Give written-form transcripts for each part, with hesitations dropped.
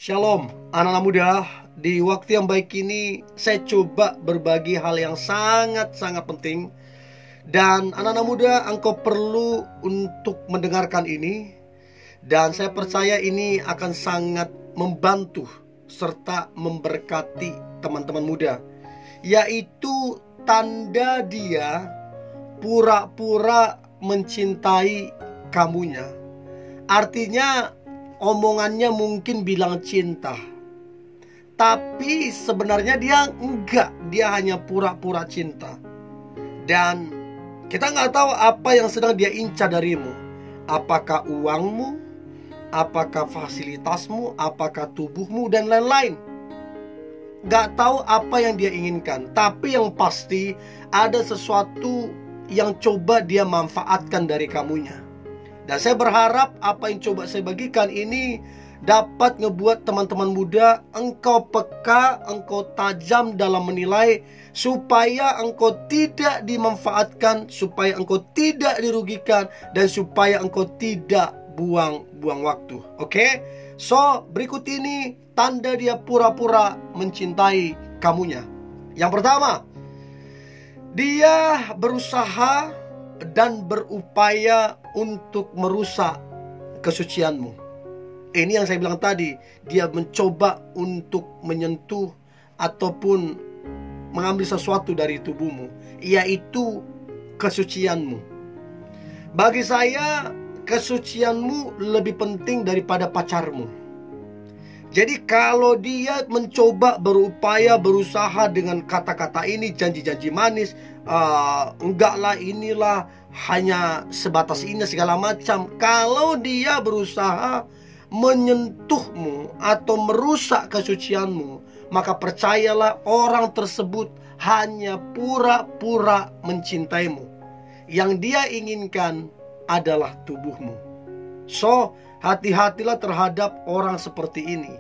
Shalom, anak-anak muda. Di waktu yang baik ini saya coba berbagi hal yang sangat-sangat penting. Dan anak-anak muda, engkau perlu untuk mendengarkan ini. Dan saya percaya ini akan sangat membantu serta memberkati teman-teman muda. Yaitu tanda dia pura-pura mencintai kamunya. Artinya omongannya mungkin bilang cinta, tapi sebenarnya dia enggak. Dia hanya pura-pura cinta. Dan kita nggak tahu apa yang sedang dia incar darimu. Apakah uangmu, apakah fasilitasmu, apakah tubuhmu, dan lain-lain. Nggak tahu apa yang dia inginkan. Tapi yang pasti ada sesuatu yang coba dia manfaatkan dari kamunya. Dan saya berharap apa yang coba saya bagikan ini dapat ngebuat teman-teman muda engkau peka, engkau tajam dalam menilai, supaya engkau tidak dimanfaatkan, supaya engkau tidak dirugikan, dan supaya engkau tidak buang-buang waktu. Oke? So, berikut ini tanda dia pura-pura mencintai kamunya. Yang pertama, dia berusaha dan berupaya untuk merusak kesucianmu. Ini yang saya bilang tadi, dia mencoba untuk menyentuh ataupun mengambil sesuatu dari tubuhmu, yaitu kesucianmu. Bagi saya, kesucianmu lebih penting daripada pacarmu. Jadi kalau dia mencoba berupaya berusaha dengan kata-kata ini, janji-janji manis, enggak lah, inilah hanya sebatas ini segala macam. Kalau dia berusaha menyentuhmu atau merusak kesucianmu, maka percayalah orang tersebut hanya pura-pura mencintaimu. Yang dia inginkan adalah tubuhmu. So, hati-hatilah terhadap orang seperti ini.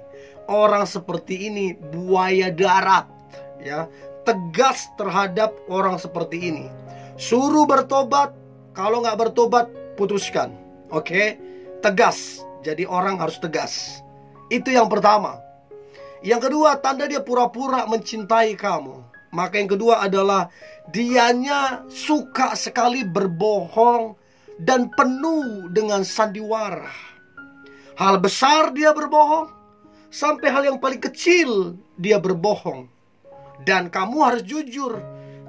Orang seperti ini buaya darat, ya. Tegas terhadap orang seperti ini. Suruh bertobat, kalau nggak bertobat putuskan. Oke? Tegas. Jadi orang harus tegas. Itu yang pertama. Yang kedua, tanda dia pura-pura mencintai kamu. Maka yang kedua adalah dianya suka sekali berbohong dan penuh dengan sandiwara. Hal besar dia berbohong, sampai hal yang paling kecil dia berbohong. Dan kamu harus jujur.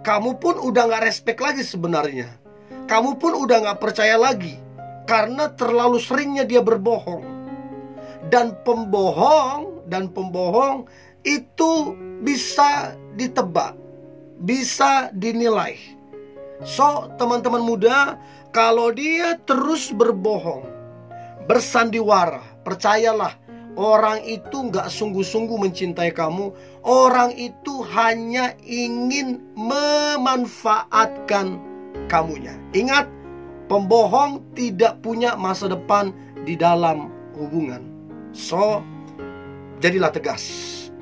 Kamu pun udah gak respect lagi sebenarnya. Kamu pun udah gak percaya lagi, karena terlalu seringnya dia berbohong. Dan pembohong itu bisa ditebak, bisa dinilai. So, teman-teman muda, kalau dia terus berbohong, bersandiwara, percayalah, orang itu gak sungguh-sungguh mencintai kamu. Orang itu hanya ingin memanfaatkan kamunya. Ingat, pembohong tidak punya masa depan di dalam hubungan. So, jadilah tegas.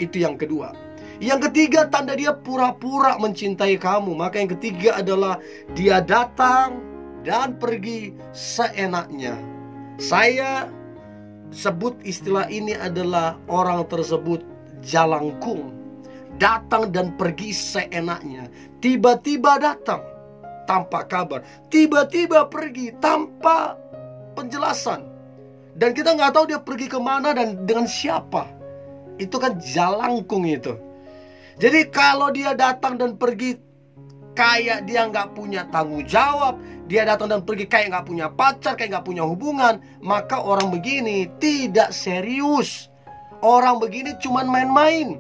Itu yang kedua. Yang ketiga, tanda dia pura-pura mencintai kamu. Maka yang ketiga adalah dia datang dan pergi seenaknya. Saya sebut istilah ini adalah orang tersebut jalangkung. Datang dan pergi seenaknya. Tiba-tiba datang tanpa kabar, tiba-tiba pergi tanpa penjelasan. Dan kita nggak tahu dia pergi kemana dan dengan siapa. Itu kan jalangkung itu. Jadi kalau dia datang dan pergi kayak dia nggak punya tanggung jawab, dia datang dan pergi kayak nggak punya pacar, kayak nggak punya hubungan, maka orang begini tidak serius. Orang begini cuman main-main.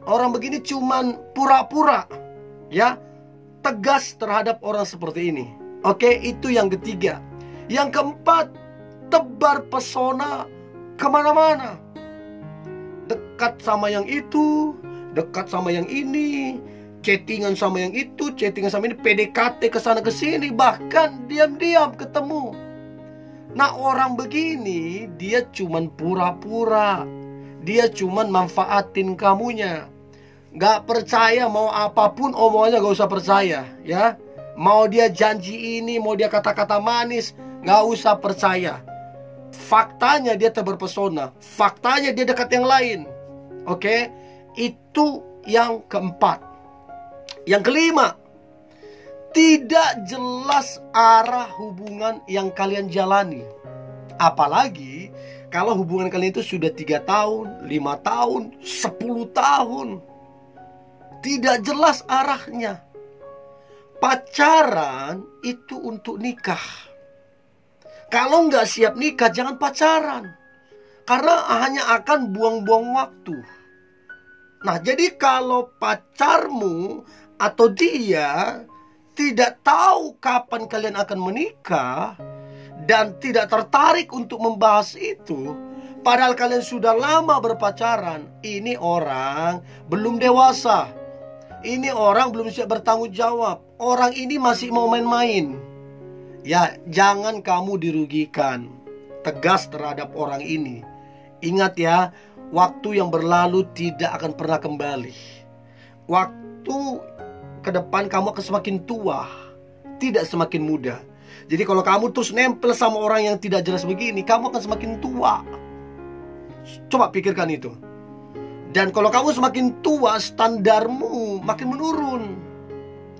Orang begini cuman pura-pura. Ya, tegas terhadap orang seperti ini. Oke, itu yang ketiga. Yang keempat, tebar pesona kemana-mana. Dekat sama yang itu, dekat sama yang ini, chattingan sama yang itu, chattingan sama ini, PDKT kesana kesini, bahkan diam-diam ketemu. Nah, orang begini dia cuman pura-pura. Dia cuman manfaatin kamunya. Gak percaya, mau apapun omongannya gak usah percaya, ya. Mau dia janji ini, mau dia kata-kata manis, gak usah percaya. faktanya dia terpesona, faktanya dia dekat yang lain. Oke, itu yang keempat. Yang kelima, tidak jelas arah hubungan yang kalian jalani. Apalagi kalau hubungan kalian itu sudah 3 tahun, 5 tahun, 10 tahun. Tidak jelas arahnya. Pacaran itu untuk nikah. Kalau nggak siap nikah, jangan pacaran. Karena hanya akan buang-buang waktu. Nah, jadi kalau pacarmu atau dia tidak tahu kapan kalian akan menikah dan tidak tertarik untuk membahas itu, padahal kalian sudah lama berpacaran, ini orang belum dewasa. Ini orang belum siap bertanggung jawab. Orang ini masih mau main-main. Ya, jangan kamu dirugikan. Tegas terhadap orang ini. Ingat ya, waktu yang berlalu tidak akan pernah kembali. Waktu ke depan kamu akan semakin tua, tidak semakin muda. Jadi kalau kamu terus nempel sama orang yang tidak jelas begini, kamu akan semakin tua. Coba pikirkan itu. Dan kalau kamu semakin tua, standarmu makin menurun.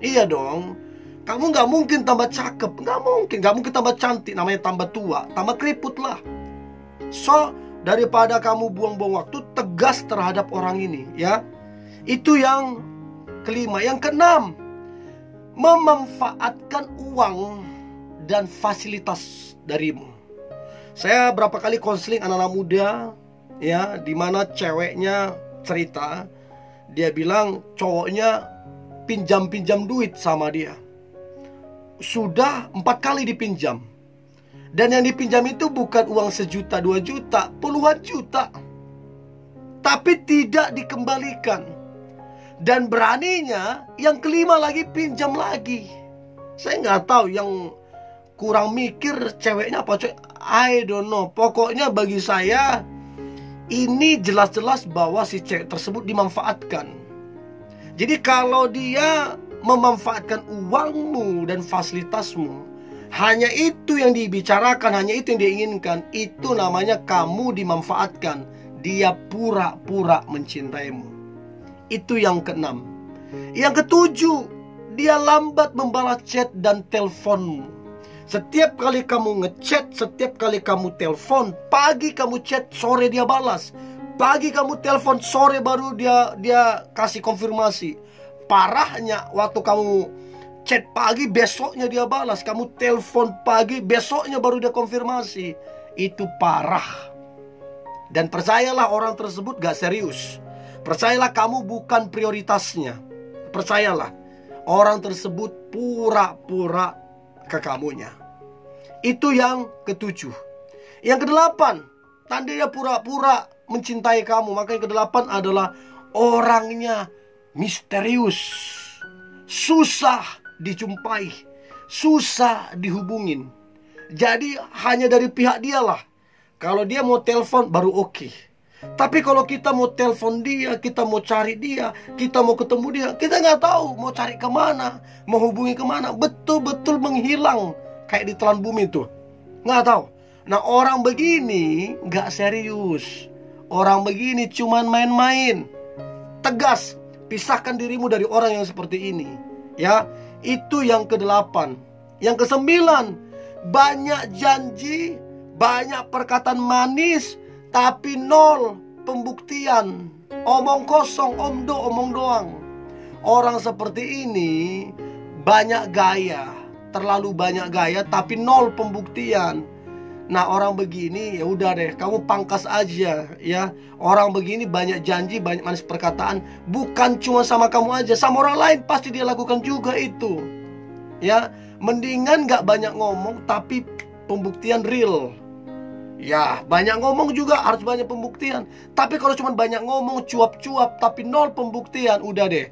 Iya dong. Kamu gak mungkin tambah cakep. Gak mungkin tambah cantik. Namanya tambah tua, tambah keriput lah. So, daripada kamu buang-buang waktu, tegas terhadap orang ini, ya. Itu yang kelima. Yang keenam, memanfaatkan uang dan fasilitas darimu. Saya berapa kali konseling anak-anak muda, ya, dimana ceweknya cerita, dia bilang cowoknya pinjam-pinjam duit sama dia. Sudah 4 kali dipinjam. Dan yang dipinjam itu bukan uang 1 juta, 2 juta, puluhan juta. Tapi tidak dikembalikan. Dan beraninya yang kelima lagi pinjam lagi. Saya nggak tahu yang kurang mikir ceweknya apa, coy. I don't know. Pokoknya bagi saya ini jelas-jelas bahwa si cewek tersebut dimanfaatkan. Jadi kalau dia memanfaatkan uangmu dan fasilitasmu, hanya itu yang dibicarakan, hanya itu yang dia inginkan, itu namanya kamu dimanfaatkan. Dia pura-pura mencintaimu. Itu yang keenam. Yang ketujuh, dia lambat membalas chat dan teleponmu. Setiap kali kamu ngechat, setiap kali kamu telepon, pagi kamu chat, sore dia balas. Pagi kamu telepon, sore baru dia kasih konfirmasi. Parahnya, waktu kamu chat pagi, besoknya dia balas. Kamu telepon pagi, besoknya baru dia konfirmasi. Itu parah. Dan percayalah, orang tersebut gak serius. Percayalah, kamu bukan prioritasnya. Percayalah, orang tersebut pura-pura ke kamunya. Itu yang ketujuh. Yang kedelapan, tanda dia pura-pura mencintai kamu. Maka yang kedelapan adalah orangnya misterius, susah dijumpai, susah dihubungin. Jadi hanya dari pihak dia lah. Kalau dia mau telepon baru oke. Tapi kalau kita mau telepon dia, kita mau cari dia, kita mau ketemu dia, kita nggak tahu mau cari kemana, mau hubungi kemana. Betul-betul menghilang kayak di telan bumi tuh. Nggak tahu. Nah, orang begini nggak serius. Orang begini cuman main-main. Tegas, pisahkan dirimu dari orang yang seperti ini. Ya, itu yang kedelapan. Yang kesembilan, banyak janji, banyak perkataan manis, tapi nol pembuktian. Omong kosong, omong doang. Orang seperti ini banyak gaya, terlalu banyak gaya, tapi nol pembuktian. Nah, orang begini ya udah deh, kamu pangkas aja ya. Orang begini banyak janji, banyak manis perkataan, bukan cuma sama kamu aja, sama orang lain pasti dia lakukan juga itu. Ya, mendingan gak banyak ngomong tapi pembuktian real. Ya, banyak ngomong juga harus banyak pembuktian. Tapi kalau cuma banyak ngomong, cuap-cuap, tapi nol pembuktian, udah deh.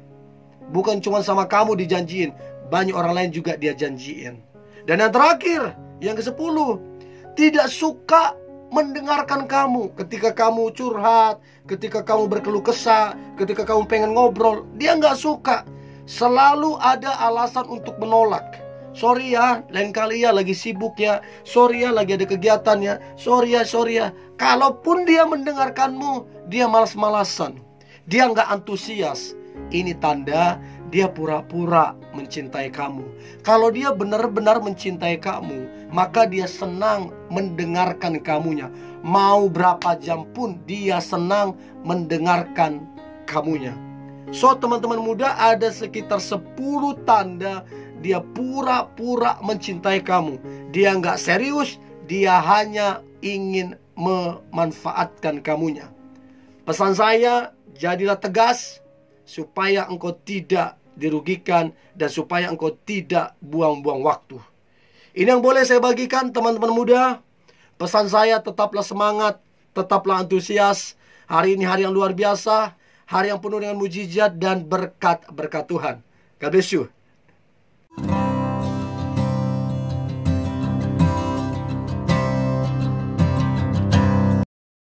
Bukan cuma sama kamu dijanjiin, banyak orang lain juga dia janjiin. Dan yang terakhir, yang ke-10, tidak suka mendengarkan kamu. Ketika kamu curhat, ketika kamu berkeluh kesah, ketika kamu pengen ngobrol, dia nggak suka. Selalu ada alasan untuk menolak. Sorry ya, lain kali ya, lagi sibuk ya. Sorry ya, lagi ada kegiatan ya. Sorry ya. Kalaupun dia mendengarkanmu, dia malas-malasan, dia nggak antusias. Ini tanda dia pura-pura mencintai kamu. Kalau dia benar-benar mencintai kamu, maka dia senang mendengarkan kamunya. Mau berapa jam pun dia senang mendengarkan kamunya. So, teman-teman muda, ada sekitar 10 tanda dia pura-pura mencintai kamu. Dia nggak serius, dia hanya ingin memanfaatkan kamunya. Pesan saya, jadilah tegas supaya engkau tidak dirugikan dan supaya engkau tidak buang-buang waktu. Ini yang boleh saya bagikan, teman-teman muda. Pesan saya, tetaplah semangat, tetaplah antusias. Hari ini hari yang luar biasa, hari yang penuh dengan mujizat dan berkat Tuhan. God bless you.